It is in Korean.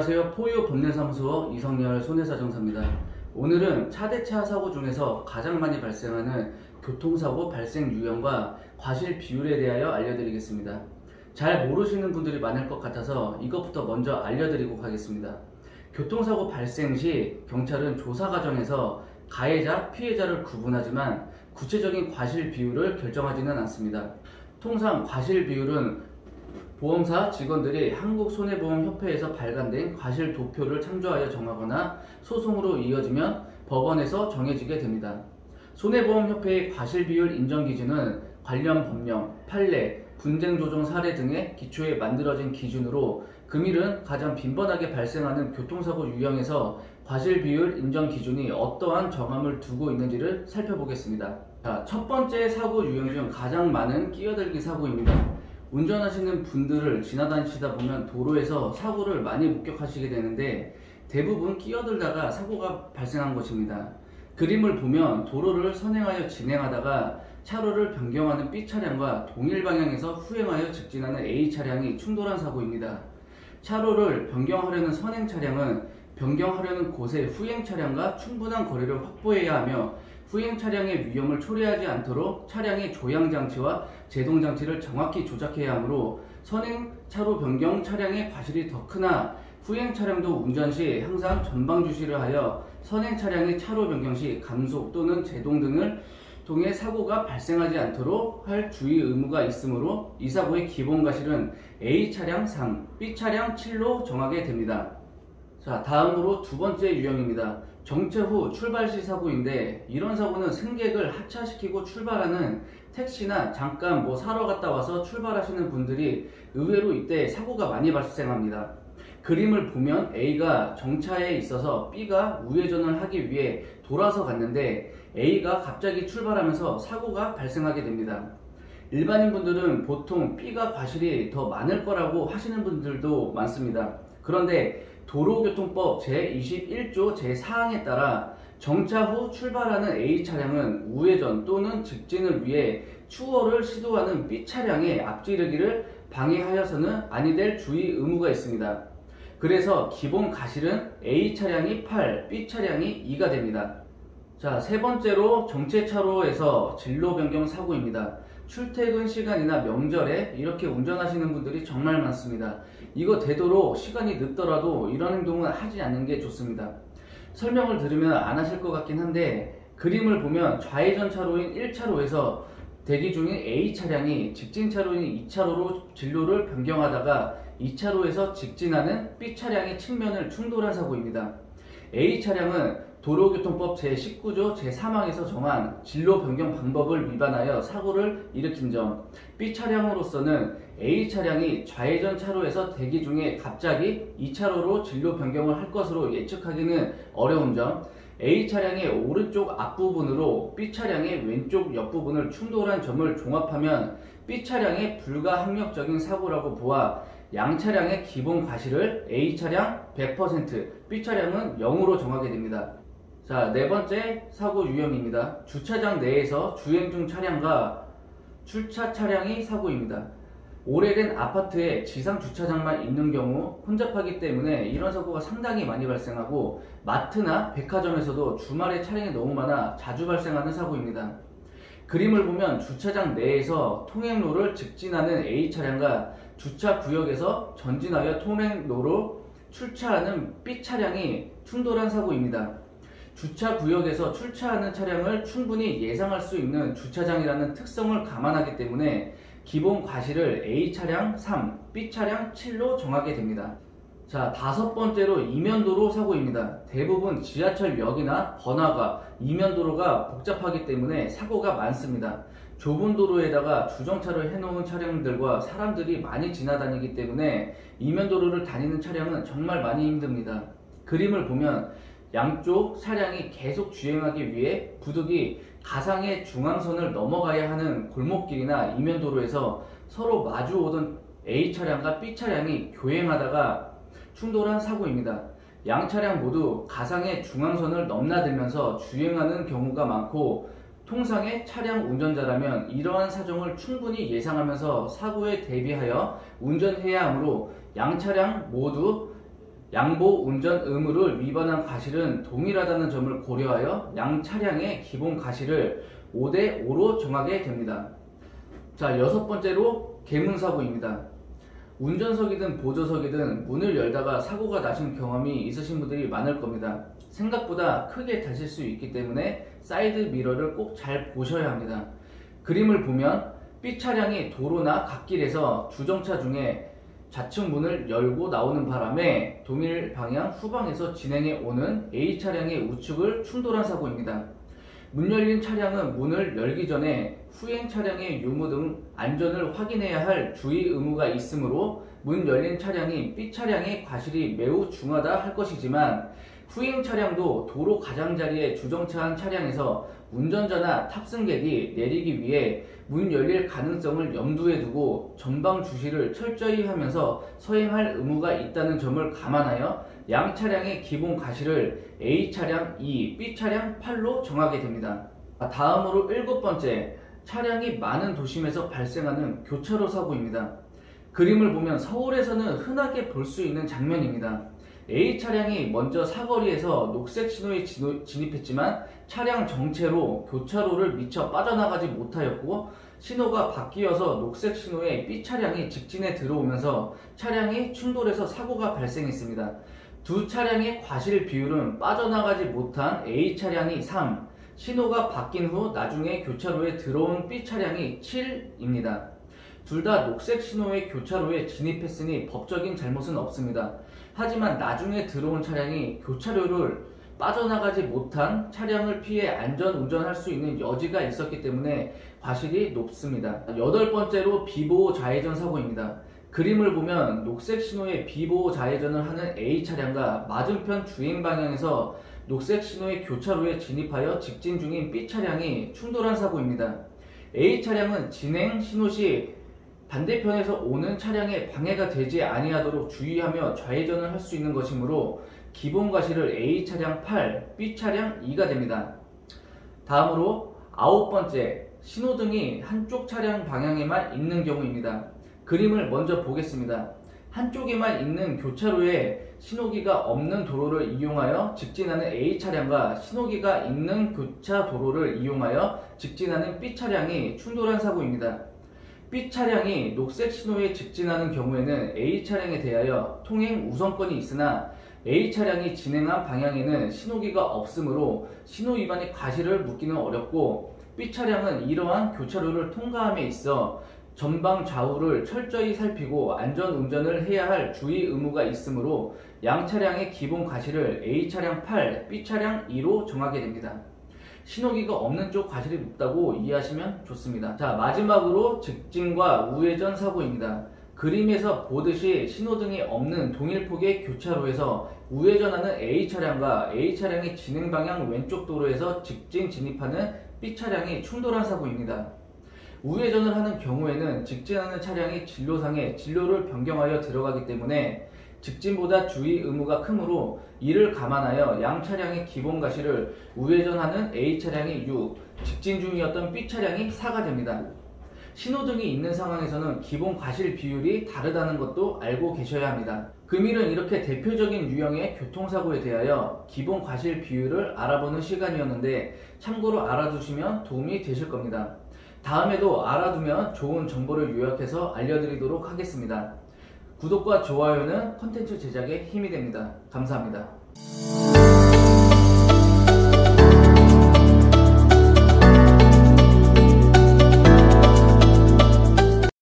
안녕하세요. 포유 법률사무소 이성열 손해사정사입니다. 오늘은 차대차 사고 중에서 가장 많이 발생하는 교통사고 발생 유형과 과실 비율에 대하여 알려드리겠습니다. 잘 모르시는 분들이 많을 것 같아서 이것부터 먼저 알려드리고 가겠습니다. 교통사고 발생 시 경찰은 조사 과정에서 가해자, 피해자를 구분하지만 구체적인 과실 비율을 결정하지는 않습니다. 통상 과실 비율은 보험사 직원들이 한국손해보험협회에서 발간된 과실 도표를 참조하여 정하거나 소송으로 이어지면 법원에서 정해지게 됩니다. 손해보험협회의 과실비율 인정기준은 관련 법령, 판례, 분쟁조정 사례 등의 기초에 만들어진 기준으로 금일은 가장 빈번하게 발생하는 교통사고 유형에서 과실비율 인정기준이 어떠한 정함을 두고 있는지를 살펴보겠습니다. 자, 첫 번째 사고 유형 중 가장 많은 끼어들기 사고입니다. 운전하시는 분들을 지나다니시다 보면 도로에서 사고를 많이 목격하시게 되는데 대부분 끼어들다가 사고가 발생한 것입니다. 그림을 보면 도로를 선행하여 진행하다가 차로를 변경하는 B 차량과 동일 방향에서 후행하여 직진하는 A 차량이 충돌한 사고입니다. 차로를 변경하려는 선행 차량은 변경하려는 곳의 후행 차량과 충분한 거리를 확보해야 하며 후행 차량의 위험을 초래하지 않도록 차량의 조향장치와 제동장치를 정확히 조작해야 하므로 선행 차로 변경 차량의 과실이 더 크나 후행 차량도 운전 시 항상 전방 주시를 하여 선행 차량의 차로 변경 시 감속 또는 제동 등을 통해 사고가 발생하지 않도록 할 주의 의무가 있으므로 이 사고의 기본 과실은 A 차량 3, B 차량 7로 정하게 됩니다. 자, 다음으로 두 번째 유형입니다. 정체 후 출발 시 사고인데 이런 사고는 승객을 하차시키고 출발하는 택시나 잠깐 사러 갔다 와서 출발하시는 분들이 의외로 이때 사고가 많이 발생합니다. 그림을 보면 A가 정차에 있어서 B가 우회전을 하기 위해 돌아서 갔는데 A가 갑자기 출발하면서 사고가 발생하게 됩니다. 일반인 분들은 보통 B가 과실이 더 많을 거라고 하시는 분들도 많습니다. 그런데 도로교통법 제21조 제4항에 따라 정차 후 출발하는 A 차량은 우회전 또는 직진을 위해 추월을 시도하는 B 차량의 앞지르기를 방해하여서는 아니 될 주의 의무가 있습니다. 그래서 기본 과실은 A 차량이 8, B 차량이 2가 됩니다. 자, 세 번째로 정체차로에서 진로 변경 사고입니다. 출퇴근 시간이나 명절에 이렇게 운전하시는 분들이 정말 많습니다. 이거 되도록 시간이 늦더라도 이런 행동은 하지 않는 게 좋습니다. 설명을 들으면 안 하실 것 같긴 한데 그림을 보면 좌회전 차로인 1차로에서 대기 중인 A 차량이 직진 차로인 2차로로 진로를 변경하다가 2차로에서 직진하는 B 차량의 측면을 충돌한 사고입니다. A 차량은 도로교통법 제19조 제3항에서 정한 진로 변경 방법을 위반하여 사고를 일으킨 점, B 차량으로서는 A 차량이 좌회전 차로에서 대기 중에 갑자기 2차로로 진로 변경을 할 것으로 예측하기는 어려운 점, A 차량의 오른쪽 앞부분으로 B 차량의 왼쪽 옆부분을 충돌한 점을 종합하면 B 차량의 불가항력적인 사고라고 보아 양 차량의 기본 과실을 A 차량 100%, B 차량은 0으로 정하게 됩니다. 자, 네 번째 사고 유형입니다. 주차장 내에서 주행 중 차량과 출차 차량이 사고입니다. 오래된 아파트에 지상 주차장만 있는 경우 혼잡하기 때문에 이런 사고가 상당히 많이 발생하고 마트나 백화점에서도 주말에 차량이 너무 많아 자주 발생하는 사고입니다. 그림을 보면 주차장 내에서 통행로를 직진하는 A 차량과 주차 구역에서 전진하여 통행로로 출차하는 B 차량이 충돌한 사고입니다. 주차 구역에서 출차하는 차량을 충분히 예상할 수 있는 주차장이라는 특성을 감안하기 때문에 기본 과실을 A 차량 3, B 차량 7로 정하게 됩니다. 자, 다섯 번째로 이면도로 사고입니다. 대부분 지하철역이나 번화가, 이면도로가 복잡하기 때문에 사고가 많습니다. 좁은 도로에다가 주정차를 해놓은 차량들과 사람들이 많이 지나다니기 때문에 이면도로를 다니는 차량은 정말 많이 힘듭니다. 그림을 보면 양쪽 차량이 계속 주행하기 위해 부득이 가상의 중앙선을 넘어가야 하는 골목길이나 이면도로에서 서로 마주 오던 A 차량과 B 차량이 교행하다가 충돌한 사고입니다. 양 차량 모두 가상의 중앙선을 넘나들면서 주행하는 경우가 많고 통상의 차량 운전자라면 이러한 사정을 충분히 예상하면서 사고에 대비하여 운전해야 하므로 양 차량 모두 양보 운전 의무를 위반한 과실은 동일하다는 점을 고려하여 양 차량의 기본 과실을 5대5로 정하게 됩니다. 자, 여섯 번째로 계문사고입니다. 운전석이든 보조석이든 문을 열다가 사고가 나신 경험이 있으신 분들이 많을 겁니다. 생각보다 크게 다칠 수 있기 때문에 사이드 미러를 꼭 잘 보셔야 합니다. 그림을 보면 B 차량이 도로나 갓길에서 주정차 중에 좌측 문을 열고 나오는 바람에 동일 방향 후방에서 진행해 오는 A 차량의 우측을 충돌한 사고입니다. 문 열린 차량은 문을 열기 전에 후행 차량의 유무 등 안전을 확인해야 할 주의 의무가 있으므로 문 열린 차량이 B 차량의 과실이 매우 중하다 할 것이지만 후행 차량도 도로 가장자리에 주정차한 차량에서 운전자나 탑승객이 내리기 위해 문 열릴 가능성을 염두에 두고 전방 주시를 철저히 하면서 서행할 의무가 있다는 점을 감안하여 양 차량의 기본 과실을 A 차량 2, B 차량 8로 정하게 됩니다. 다음으로 일곱 번째, 차량이 많은 도심에서 발생하는 교차로 사고입니다. 그림을 보면 서울에서는 흔하게 볼 수 있는 장면입니다. A 차량이 먼저 사거리에서 녹색 신호에 진입했지만 차량 정체로 교차로를 미처 빠져나가지 못하였고 신호가 바뀌어서 녹색 신호에 B 차량이 직진해 들어오면서 차량이 충돌해서 사고가 발생했습니다. 두 차량의 과실 비율은 빠져나가지 못한 A 차량이 3, 신호가 바뀐 후 나중에 교차로에 들어온 B 차량이 7입니다. 둘 다 녹색 신호의 교차로에 진입했으니 법적인 잘못은 없습니다. 하지만 나중에 들어온 차량이 교차로를 빠져나가지 못한 차량을 피해 안전 운전할 수 있는 여지가 있었기 때문에 과실이 높습니다. 여덟 번째로 비보호 좌회전 사고입니다. 그림을 보면 녹색 신호에 비보호 좌회전을 하는 A 차량과 맞은편 주행 방향에서 녹색 신호의 교차로에 진입하여 직진 중인 B 차량이 충돌한 사고입니다. A 차량은 진행 신호 시 반대편에서 오는 차량에 방해가 되지 아니하도록 주의하며 좌회전을 할 수 있는 것이므로 기본 과실을 A 차량 8, B 차량 2가 됩니다. 다음으로 아홉 번째, 신호등이 한쪽 차량 방향에만 있는 경우입니다. 그림을 먼저 보겠습니다. 한쪽에만 있는 교차로에 신호기가 없는 도로를 이용하여 직진하는 A 차량과 신호기가 있는 교차 도로를 이용하여 직진하는 B 차량이 충돌한 사고입니다. B 차량이 녹색 신호에 직진하는 경우에는 A 차량에 대하여 통행 우선권이 있으나 A 차량이 진행한 방향에는 신호기가 없으므로 신호 위반의 과실을 묻기는 어렵고 B 차량은 이러한 교차로를 통과함에 있어 전방 좌우를 철저히 살피고 안전 운전을 해야 할 주의 의무가 있으므로 양 차량의 기본 과실을 A 차량 8, B 차량 2로 정하게 됩니다. 신호기가 없는 쪽 과실이 높다고 이해하시면 좋습니다. 자, 마지막으로 직진과 우회전 사고입니다. 그림에서 보듯이 신호등이 없는 동일폭의 교차로에서 우회전하는 A 차량과 A 차량의 진행 방향 왼쪽 도로에서 직진 진입하는 B 차량이 충돌한 사고입니다. 우회전을 하는 경우에는 직진하는 차량이 진로상에 진로를 변경하여 들어가기 때문에 직진보다 주의 의무가 크므로 이를 감안하여 양 차량의 기본 과실을 우회전하는 A 차량이 6, 직진 중이었던 B 차량이 4가 됩니다. 신호등이 있는 상황에서는 기본 과실 비율이 다르다는 것도 알고 계셔야 합니다. 금일은 이렇게 대표적인 유형의 교통사고에 대하여 기본 과실 비율을 알아보는 시간이었는데 참고로 알아두시면 도움이 되실 겁니다. 다음에도 알아두면 좋은 정보를 요약해서 알려드리도록 하겠습니다. 구독과 좋아요는 콘텐츠 제작에 힘이 됩니다. 감사합니다.